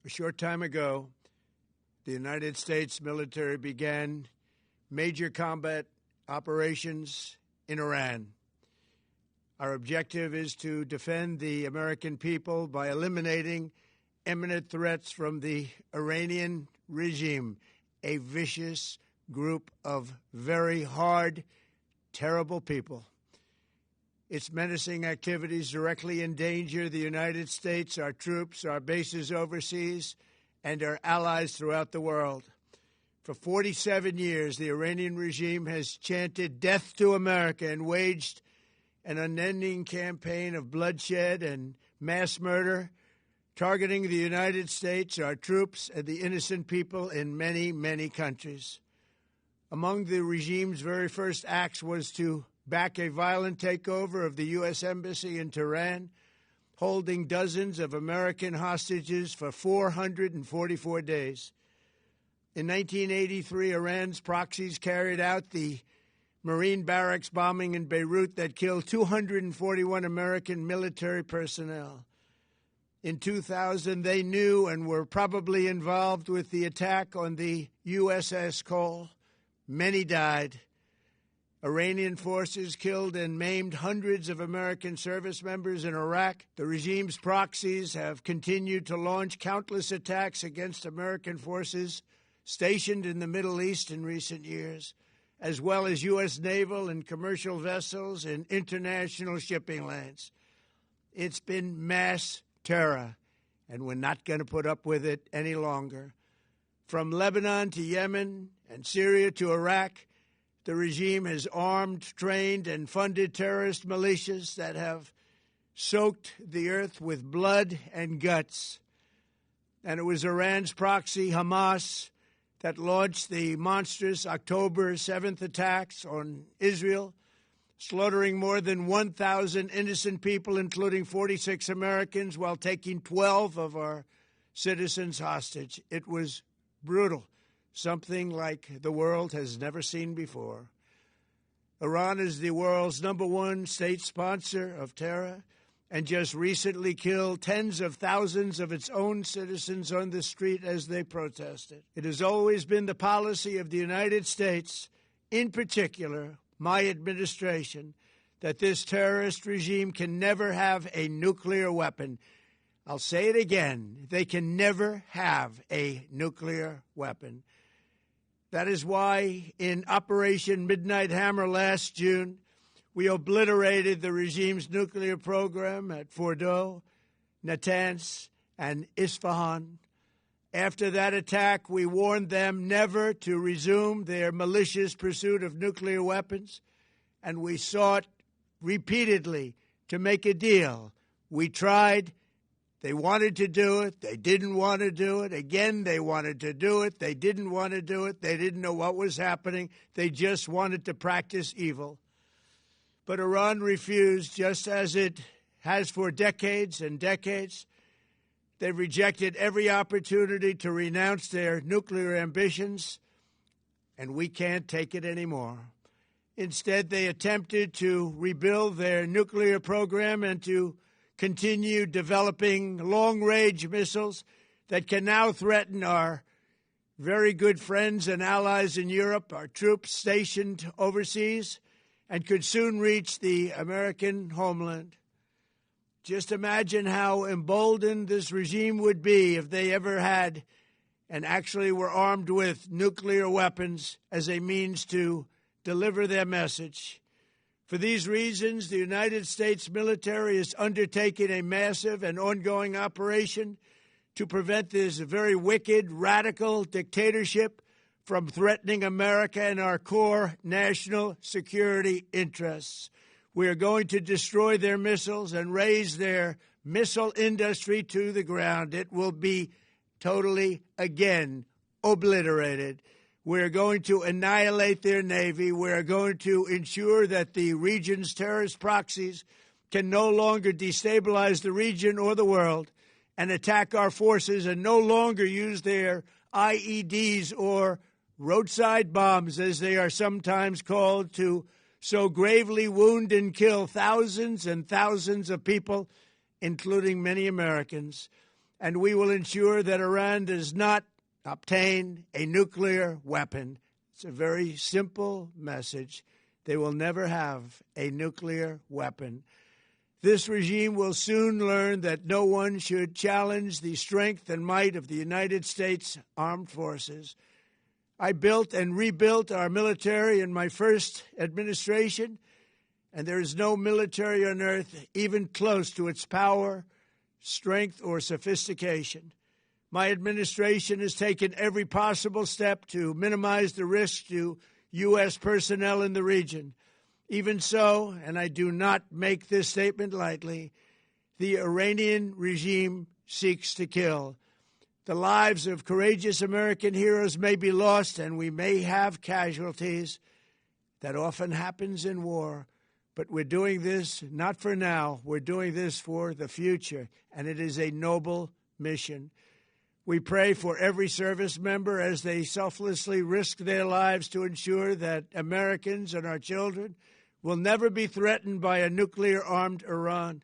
A short time ago, the United States military began major combat operations in Iran. Our objective is to defend the American people by eliminating imminent threats from the Iranian regime, a vicious group of very hard, terrible people. Its menacing activities directly endanger the United States, our troops, our bases overseas, and our allies throughout the world. For 47 years, the Iranian regime has chanted death to America and waged an unending campaign of bloodshed and mass murder, targeting the United States, our troops, and the innocent people in many, many countries. Among the regime's very first acts was to back a violent takeover of the U.S. Embassy in Tehran, holding dozens of American hostages for 444 days. In 1983, Iran's proxies carried out the Marine barracks bombing in Beirut that killed 241 American military personnel. In 2000, they knew and were probably involved with the attack on the USS Cole. Many died. Iranian forces killed and maimed hundreds of American service members in Iraq. The regime's proxies have continued to launch countless attacks against American forces stationed in the Middle East in recent years, as well as U.S. naval and commercial vessels in international shipping lanes. It's been mass terror, and we're not going to put up with it any longer. From Lebanon to Yemen and Syria to Iraq, the regime has armed, trained, and funded terrorist militias that have soaked the earth with blood and guts. And it was Iran's proxy, Hamas, that launched the monstrous October 7th attacks on Israel, slaughtering more than 1,000 innocent people, including 46 Americans, while taking 12 of our citizens hostage. It was brutal, something like the world has never seen before. Iran is the world's #1 state sponsor of terror and just recently killed tens of thousands of its own citizens on the street as they protested. It has always been the policy of the United States, in particular my administration, that this terrorist regime can never have a nuclear weapon. I'll say it again. They can never have a nuclear weapon. That is why in Operation Midnight Hammer last June, we obliterated the regime's nuclear program at Fordow, Natanz, and Isfahan. After that attack, we warned them never to resume their malicious pursuit of nuclear weapons, and we sought repeatedly to make a deal. We tried. They wanted to do it. They didn't want to do it. Again, they wanted to do it. They didn't want to do it. They didn't know what was happening. They just wanted to practice evil. But Iran refused, just as it has for decades and decades. They've rejected every opportunity to renounce their nuclear ambitions, and we can't take it anymore. Instead, they attempted to rebuild their nuclear program and to continue developing long-range missiles that can now threaten our very good friends and allies in Europe, our troops stationed overseas, and could soon reach the American homeland. Just imagine how emboldened this regime would be if they ever had and actually were armed with nuclear weapons as a means to deliver their message. For these reasons, the United States military is undertaking a massive and ongoing operation to prevent this very wicked, radical dictatorship from threatening America and our core national security interests. We are going to destroy their missiles and raise their missile industry to the ground. It will be totally, again, obliterated. We're going to annihilate their Navy. We're going to ensure that the region's terrorist proxies can no longer destabilize the region or the world and attack our forces and no longer use their IEDs or roadside bombs, as they are sometimes called, to so gravely wound and kill thousands and thousands of people, including many Americans. and we will ensure that Iran does not obtain a nuclear weapon. It's a very simple message. They will never have a nuclear weapon. This regime will soon learn that no one should challenge the strength and might of the United States Armed Forces. I built and rebuilt our military in my first administration, and there is no military on earth even close to its power, strength, or sophistication. My administration has taken every possible step to minimize the risk to U.S. personnel in the region. Even so, and I do not make this statement lightly, the Iranian regime seeks to kill. The lives of courageous American heroes may be lost, and we may have casualties. That often happens in war. But we're doing this not for now. We're doing this for the future, and it is a noble mission. We pray for every service member as they selflessly risk their lives to ensure that Americans and our children will never be threatened by a nuclear-armed Iran.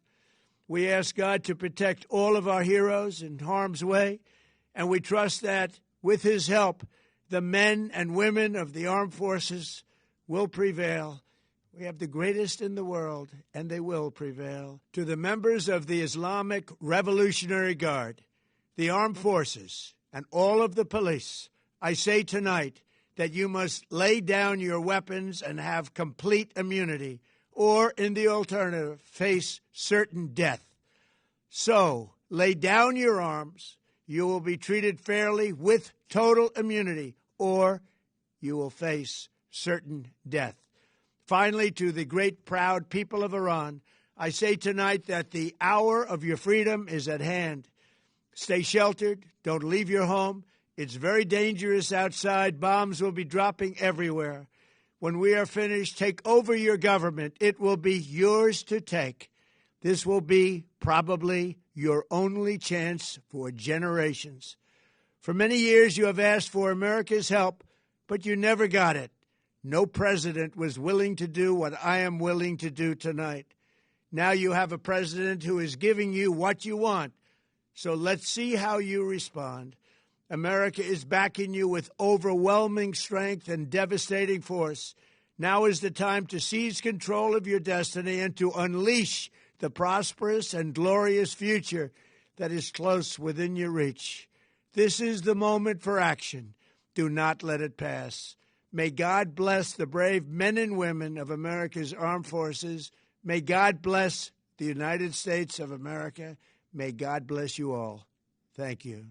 We ask God to protect all of our heroes in harm's way, and we trust that, with his help, the men and women of the armed forces will prevail. We have the greatest in the world, and they will prevail. To the members of the Islamic Revolutionary Guard, the armed forces, and all of the police, I say tonight that you must lay down your weapons and have complete immunity, or, in the alternative, face certain death. So, lay down your arms. You will be treated fairly with total immunity, or you will face certain death. Finally, to the great, proud people of Iran, I say tonight that the hour of your freedom is at hand. Stay sheltered. Don't leave your home. It's very dangerous outside. Bombs will be dropping everywhere. When we are finished, take over your government. It will be yours to take. This will be probably your only chance for generations. For many years, you have asked for America's help, but you never got it. No president was willing to do what I am willing to do tonight. Now you have a president who is giving you what you want. So let's see how you respond. America is backing you with overwhelming strength and devastating force. Now is the time to seize control of your destiny and to unleash the prosperous and glorious future that is close within your reach. This is the moment for action. Do not let it pass. May God bless the brave men and women of America's armed forces. May God bless the United States of America. May God bless you all. Thank you.